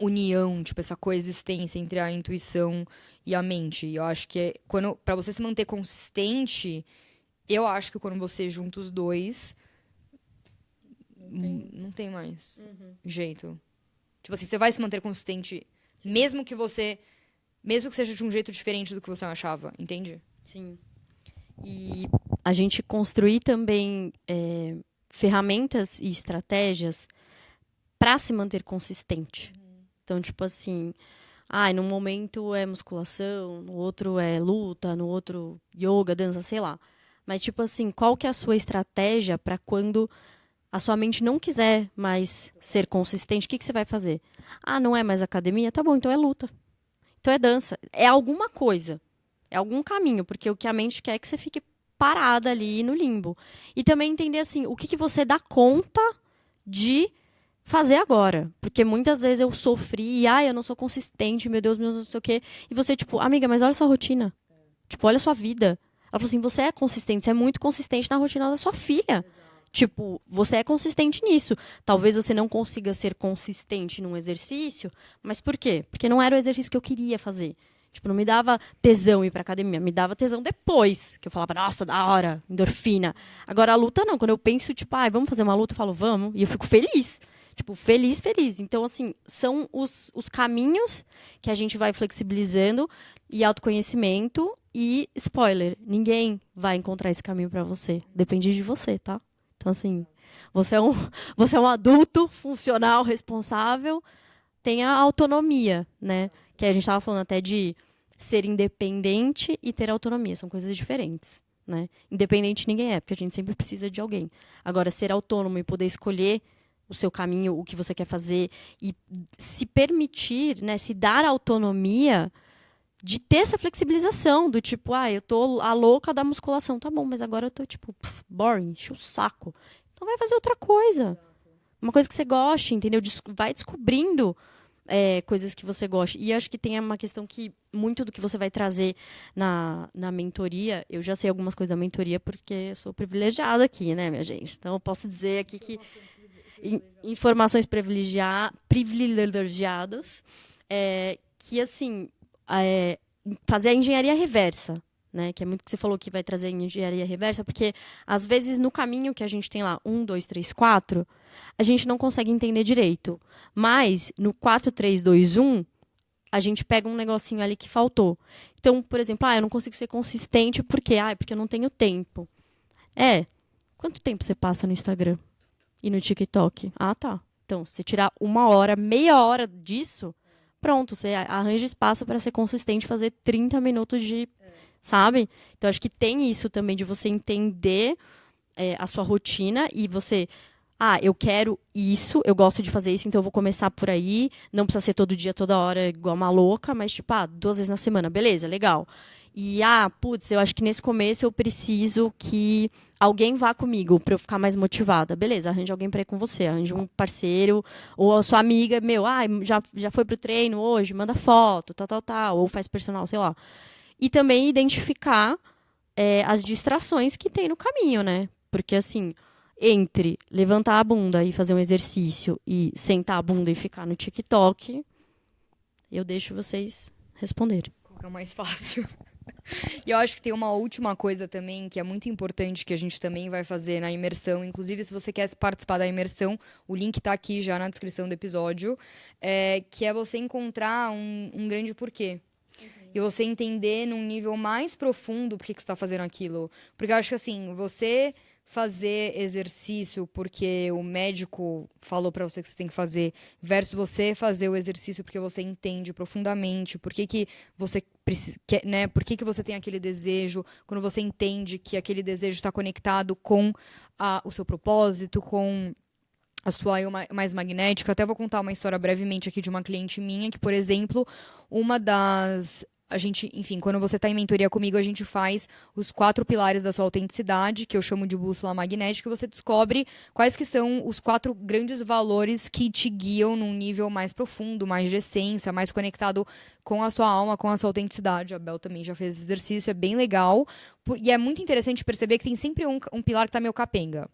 união, tipo, essa coexistência entre a intuição e a mente. E eu acho que pra você se manter consistente, eu acho que quando você junta os dois, não tem mais jeito. Tipo assim, você vai se manter consistente, mesmo que seja de um jeito diferente do que você achava, entende? Sim. E a gente construir também ferramentas e estratégias para se manter consistente. Então, tipo assim, num momento é musculação, no outro é luta, no outro yoga, dança, sei lá. Mas, tipo assim, qual que é a sua estratégia para quando a sua mente não quiser mais ser consistente, o que você vai fazer? Não é mais academia? Tá bom, então é luta. Então é dança. É alguma coisa. É algum caminho, porque o que a mente quer é que você fique parada ali no limbo. E também entender, assim, o que você dá conta de fazer agora. Porque muitas vezes eu sofri, eu não sou consistente, meu Deus, não sei o quê. E você, tipo, amiga, mas olha a sua rotina. Tipo, olha a sua vida. Ela falou assim, você é consistente, você é muito consistente na rotina da sua filha. Tipo, você é consistente nisso. Talvez você não consiga ser consistente num exercício, mas por quê? Porque não era o exercício que eu queria fazer. Tipo, não me dava tesão ir pra academia, me dava tesão depois, que eu falava, nossa, da hora, endorfina. Agora, a luta não, quando eu penso, tipo, vamos fazer uma luta, eu falo, vamos, e eu fico feliz. Tipo, feliz, feliz. Então, assim, são os caminhos que a gente vai flexibilizando e autoconhecimento e, spoiler, ninguém vai encontrar esse caminho pra você. Depende de você, tá? Então, assim, você é um adulto funcional, responsável, tem a autonomia, né? Que a gente estava falando até de ser independente e ter autonomia. São coisas diferentes, né? Independente ninguém é, porque a gente sempre precisa de alguém. Agora, ser autônomo e poder escolher o seu caminho, o que você quer fazer e se permitir, né, se dar autonomia de ter essa flexibilização do tipo, eu tô a louca da musculação, tá bom, mas agora eu tô tipo, boring, enche o saco. Então vai fazer outra coisa. Uma coisa que você goste, entendeu? Vai descobrindo coisas que você gosta. E acho que tem uma questão que muito do que você vai trazer na mentoria, eu já sei algumas coisas da mentoria porque eu sou privilegiada aqui, né, minha gente? Então eu posso dizer aqui que informações privilegiadas, que assim, fazer a engenharia reversa, né? Que é muito que você falou que vai trazer a engenharia reversa, porque às vezes no caminho que a gente tem lá, 1, 2, 3, 4, a gente não consegue entender direito. Mas no 4, 3, 2, 1, a gente pega um negocinho ali que faltou. Então, por exemplo, eu não consigo ser consistente porque eu não tenho tempo. Quanto tempo você passa no Instagram e no TikTok? Tá. Então, se tirar 1 hora, meia hora disso, pronto, você arranja espaço para ser consistente, fazer 30 minutos de, sabe? Então, acho que tem isso também de você entender a sua rotina e você, eu quero isso, eu gosto de fazer isso, então eu vou começar por aí. Não precisa ser todo dia, toda hora, igual uma louca, mas tipo, 2 vezes na semana, beleza, legal. E, eu acho que nesse começo eu preciso que alguém vá comigo para eu ficar mais motivada. Beleza, arranje alguém para ir com você, arranje um parceiro, ou a sua amiga, já foi pro treino hoje, manda foto, tal, ou faz personal, sei lá. E também identificar as distrações que tem no caminho, né? Porque, assim, entre levantar a bunda e fazer um exercício e sentar a bunda e ficar no TikTok, eu deixo vocês responderem. Qual que é o mais fácil? E eu acho que tem uma última coisa também que é muito importante que a gente também vai fazer na imersão. Inclusive, se você quer participar da imersão, o link tá aqui já na descrição do episódio. Que é você encontrar um grande porquê. E você entender num nível mais profundo por que você está fazendo aquilo. Porque eu acho que assim, você fazer exercício porque o médico falou pra você que você tem que fazer, versus você fazer o exercício porque você entende profundamente por que que você quer, né? Por que que você tem aquele desejo, quando você entende que aquele desejo está conectado com o seu propósito, com a sua eu mais magnética. Até vou contar uma história brevemente aqui de uma cliente minha, que, por exemplo, uma das. A gente, enfim, quando você está em mentoria comigo, a gente faz os 4 pilares da sua autenticidade, que eu chamo de bússola magnética, e você descobre quais que são os 4 grandes valores que te guiam num nível mais profundo, mais de essência, mais conectado com a sua alma, com a sua autenticidade. A Bel também já fez esse exercício, é bem legal. E é muito interessante perceber que tem sempre um pilar que está meio capenga.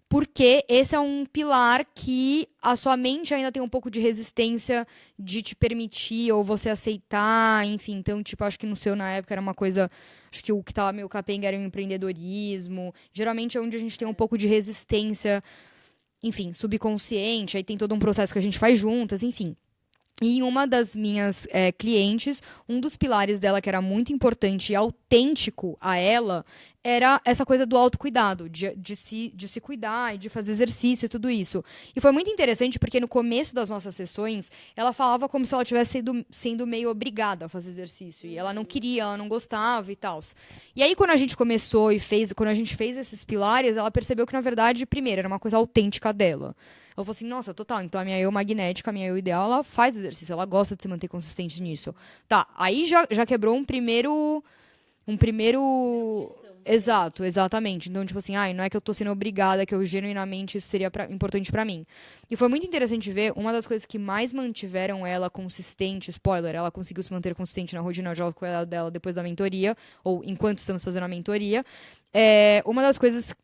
Porque esse é um pilar que a sua mente ainda tem um pouco de resistência de te permitir ou você aceitar, enfim. Então, tipo, acho que no seu, na época, era uma coisa. Acho que o que tava meio capenga era o empreendedorismo. Geralmente é onde a gente tem um pouco de resistência, enfim, subconsciente. Aí tem todo um processo que a gente faz juntas, enfim. E uma das minhas clientes, um dos pilares dela que era muito importante e autêntico a ela, era essa coisa do autocuidado, de se cuidar e de fazer exercício e tudo isso. E foi muito interessante porque no começo das nossas sessões, ela falava como se ela estivesse sendo meio obrigada a fazer exercício. E ela não queria, ela não gostava e tal. E aí, quando a gente começou quando a gente fez esses pilares, ela percebeu que, na verdade, primeiro, era uma coisa autêntica dela. Ela falou assim, nossa, total, então a minha eu magnética, a minha eu ideal, ela faz exercício, ela gosta de se manter consistente nisso. Tá, aí já quebrou um primeiro. Exato, exatamente. Então, tipo assim, não é que eu tô sendo obrigada, que eu genuinamente isso seria importante pra mim. E foi muito interessante ver, uma das coisas que mais mantiveram ela consistente, spoiler, ela conseguiu se manter consistente na rotina de autocuidado dela depois da mentoria, ou enquanto estamos fazendo a mentoria. Uma das coisas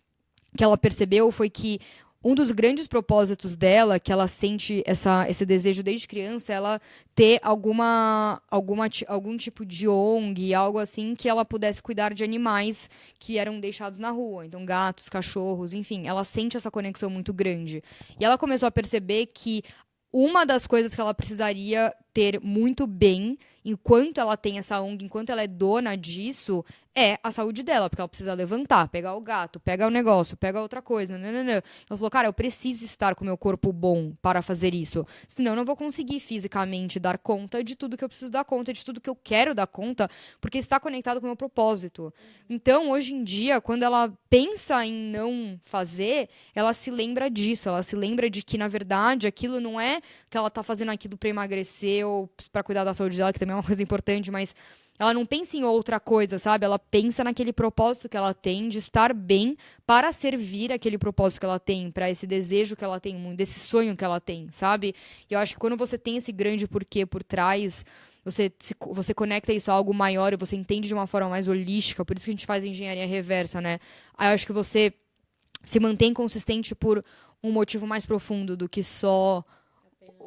que ela percebeu foi que um dos grandes propósitos dela, que ela sente esse desejo desde criança, é ela ter algum tipo de ONG, algo assim, que ela pudesse cuidar de animais que eram deixados na rua. Então, gatos, cachorros, enfim, ela sente essa conexão muito grande. E ela começou a perceber que uma das coisas que ela precisaria ter muito bem, enquanto ela tem essa ONG, enquanto ela é dona disso, é a saúde dela, porque ela precisa levantar, pegar o gato, pegar o negócio, pegar outra coisa. Nananã. Ela falou, cara, eu preciso estar com o meu corpo bom para fazer isso. Senão eu não vou conseguir fisicamente dar conta de tudo que eu preciso dar conta, de tudo que eu quero dar conta, porque está conectado com o meu propósito. Então, hoje em dia, quando ela pensa em não fazer, ela se lembra disso, ela se lembra de que, na verdade, aquilo não é que ela tá fazendo aquilo para emagrecer ou para cuidar da saúde dela, que também é uma coisa importante, mas ela não pensa em outra coisa, sabe? Ela pensa naquele propósito que ela tem de estar bem para servir aquele propósito que ela tem, para esse desejo que ela tem, desse sonho que ela tem, sabe? E eu acho que quando você tem esse grande porquê por trás, você conecta isso a algo maior e você entende de uma forma mais holística, por isso que a gente faz engenharia reversa, né? Aí eu acho que você se mantém consistente por um motivo mais profundo do que só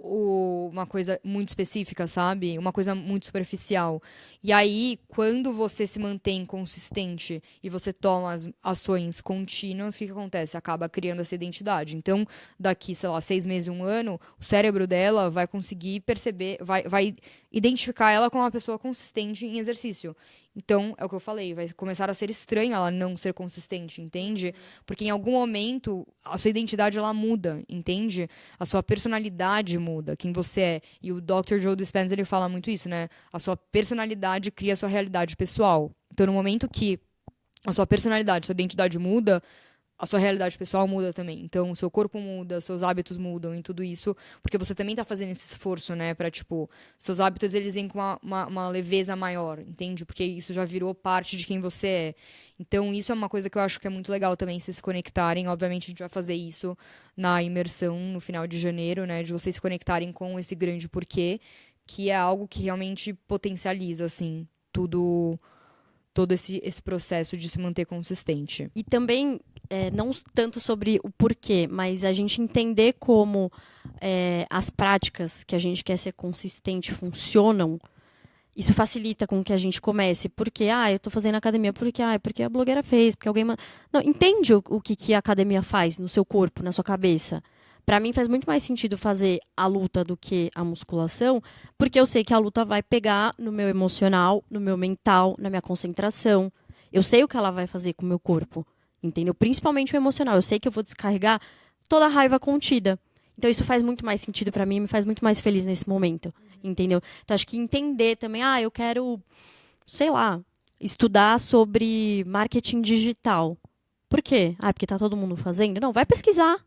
uma coisa muito específica, sabe? Uma coisa muito superficial. E aí, quando você se mantém consistente e você toma as ações contínuas, o que acontece? Acaba criando essa identidade. Então, daqui, sei lá, 6 meses, 1 ano, o cérebro dela vai conseguir perceber, vai identificar ela como uma pessoa consistente em exercício. Então, é o que eu falei, vai começar a ser estranho ela não ser consistente, entende? Porque em algum momento a sua identidade ela muda, entende? A sua personalidade muda, quem você é. E o Dr. Joe Dispenza ele fala muito isso, né? A sua personalidade cria a sua realidade pessoal. Então, no momento que a sua personalidade, sua identidade muda, a sua realidade pessoal muda também. Então, o seu corpo muda, seus hábitos mudam e tudo isso, porque você também tá fazendo esse esforço, né, pra, tipo, seus hábitos, eles vêm com uma leveza maior, entende? Porque isso já virou parte de quem você é. Então, isso é uma coisa que eu acho que é muito legal também, vocês se conectarem. Obviamente, a gente vai fazer isso na imersão no final de janeiro, né, de vocês se conectarem com esse grande porquê, que é algo que realmente potencializa, assim, todo esse processo de se manter consistente. E também, não tanto sobre o porquê, mas a gente entender como as práticas que a gente quer ser consistente funcionam, isso facilita com que a gente comece. Porque, eu tô fazendo academia porque a blogueira fez, porque alguém... Não, entende o que a academia faz no seu corpo, na sua cabeça. Para mim faz muito mais sentido fazer a luta do que a musculação, porque eu sei que a luta vai pegar no meu emocional, no meu mental, na minha concentração. Eu sei o que ela vai fazer com o meu corpo. entendeu? Principalmente o emocional. Eu sei que eu vou descarregar toda a raiva contida. Então, isso faz muito mais sentido pra mim, me faz muito mais feliz nesse momento, entendeu? Então, acho que entender também, eu quero, sei lá, estudar sobre marketing digital. Por quê? Porque tá todo mundo fazendo? Não, vai pesquisar.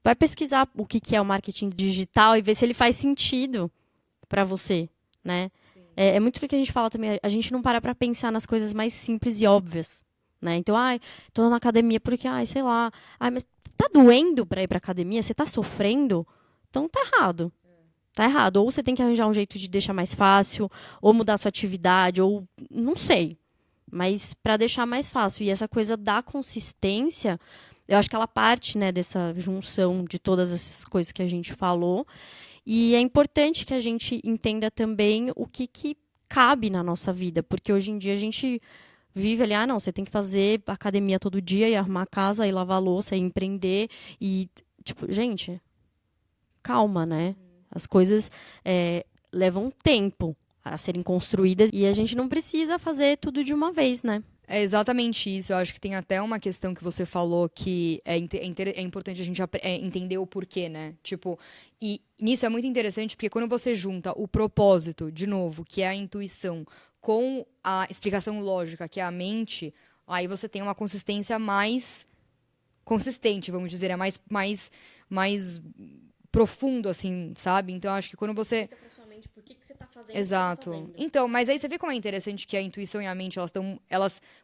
Vai pesquisar o que é o marketing digital e ver se ele faz sentido pra você, né? É muito do que a gente fala também, a gente não para pensar nas coisas mais simples e óbvias, né? Então, tô na academia porque, sei lá, mas tá doendo pra ir pra academia? Você tá sofrendo? Então tá errado. Tá errado. Ou você tem que arranjar um jeito de deixar mais fácil, ou mudar a sua atividade, ou não sei. Mas para deixar mais fácil. E essa coisa da consistência, eu acho que ela parte, né, dessa junção de todas essas coisas que a gente falou. E é importante que a gente entenda também o que cabe na nossa vida, porque hoje em dia a gente vive ali, não, você tem que fazer academia todo dia e arrumar a casa e lavar a louça e empreender e tipo, gente, calma, né? As coisas levam tempo a serem construídas e a gente não precisa fazer tudo de uma vez, né? É exatamente isso. Eu acho que tem até uma questão que você falou que é importante a gente entender o porquê, né? Tipo, e nisso é muito interessante porque quando você junta o propósito, de novo, que é a intuição, com a explicação lógica, que é a mente, aí você tem uma consistência mais consistente, vamos dizer, é mais profundo, assim, sabe? Então, acho que quando você Por que você tá fazendo exato. Então, mas aí você vê como é interessante que a intuição e a mente,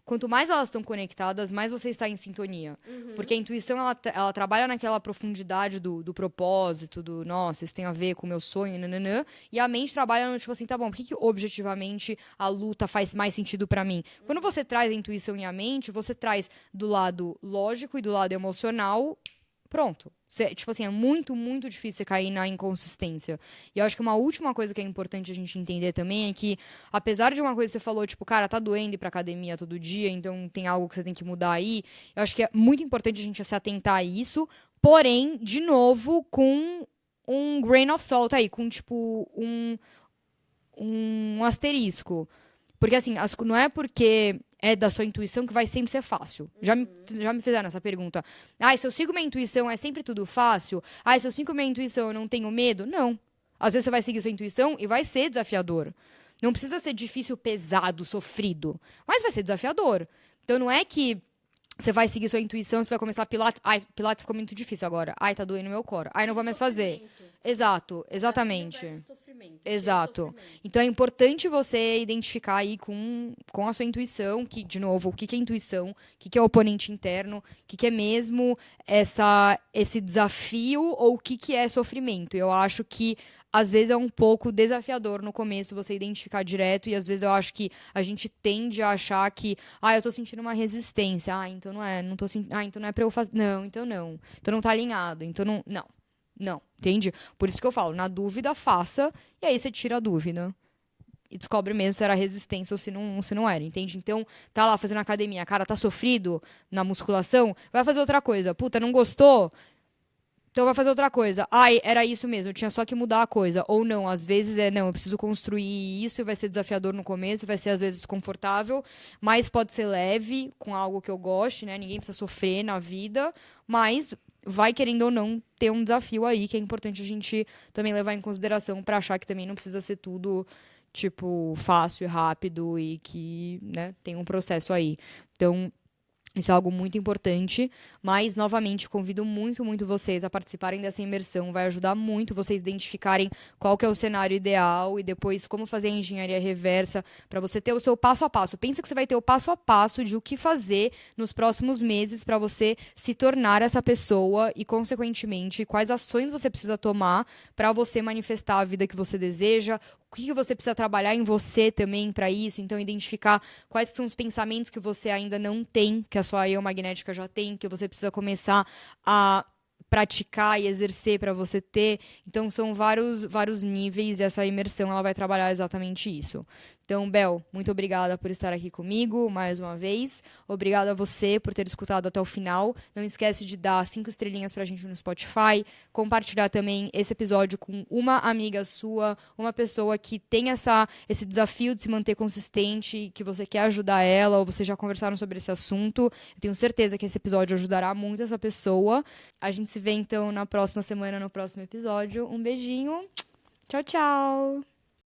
quanto mais elas estão conectadas, mais você está em sintonia. Porque a intuição, ela trabalha naquela profundidade do propósito, nossa, isso tem a ver com o meu sonho, nananã, e a mente trabalha no tipo assim, tá bom, por que objetivamente a luta faz mais sentido pra mim? Quando você traz a intuição e a mente, você traz do lado lógico e do lado emocional. Pronto. Tipo assim, é muito, muito difícil você cair na inconsistência. E eu acho que uma última coisa que é importante a gente entender também é que, apesar de uma coisa que você falou, tipo, cara, tá doendo ir pra academia todo dia, então tem algo que você tem que mudar aí, eu acho que é muito importante a gente se atentar a isso, porém, de novo, com um grain of salt aí, com, tipo, um asterisco. Porque, assim, não é porque é da sua intuição que vai sempre ser fácil. Já me fizeram essa pergunta. Se eu sigo minha intuição, é sempre tudo fácil? Se eu sigo minha intuição, eu não tenho medo? Não. Às vezes você vai seguir sua intuição e vai ser desafiador. Não precisa ser difícil, pesado, sofrido. Mas vai ser desafiador. Então, não é que você vai seguir sua intuição, você vai começar Pilates. Pilates ficou muito difícil agora. Tá doendo meu core. Não vou mais fazer. Exato, exatamente. Exato. Então é importante você identificar aí com a sua intuição, que, de novo, o que é intuição, o que é o oponente interno, o que é mesmo esse desafio ou o que é sofrimento. Eu acho que às vezes é um pouco desafiador no começo você identificar direto, e às vezes eu acho que a gente tende a achar que, eu tô sentindo uma resistência, então não tô sentindo, então não é pra eu fazer, não, então não tá alinhado, então não, entende? Por isso que eu falo, na dúvida, faça, e aí você tira a dúvida. E descobre mesmo se era resistência ou se não era, entende? Então, tá lá fazendo academia, cara, tá sofrido na musculação, vai fazer outra coisa. Puta, não gostou? Então vai fazer outra coisa. Era isso mesmo, eu tinha só que mudar a coisa. Ou não, às vezes não, eu preciso construir isso e vai ser desafiador no começo, vai ser às vezes desconfortável, mas pode ser leve, com algo que eu goste, né? Ninguém precisa sofrer na vida, mas vai, querendo ou não, ter um desafio aí que é importante a gente também levar em consideração para achar que também não precisa ser tudo, tipo, fácil e rápido e que, né, tem um processo aí. Então, isso é algo muito importante, mas, novamente, convido muito, muito vocês a participarem dessa imersão. Vai ajudar muito vocês identificarem qual que é o cenário ideal e depois como fazer a engenharia reversa para você ter o seu passo a passo. Pensa que você vai ter o passo a passo de o que fazer nos próximos meses para você se tornar essa pessoa e, consequentemente, quais ações você precisa tomar para você manifestar a vida que você deseja, o que você precisa trabalhar em você também para isso. Então, identificar quais são os pensamentos que você ainda não tem, que a sua eu magnética já tem, que você precisa começar a praticar e exercer para você ter. Então, são vários níveis e essa imersão ela vai trabalhar exatamente isso. Então, Bel, muito obrigada por estar aqui comigo mais uma vez. Obrigada a você por ter escutado até o final. Não esquece de dar 5 estrelinhas pra gente no Spotify, compartilhar também esse episódio com uma amiga sua, uma pessoa que tem esse desafio de se manter consistente, que você quer ajudar ela, ou vocês já conversaram sobre esse assunto. Eu tenho certeza que esse episódio ajudará muito essa pessoa. A gente se vê então na próxima semana, no próximo episódio. Um beijinho. Tchau, tchau.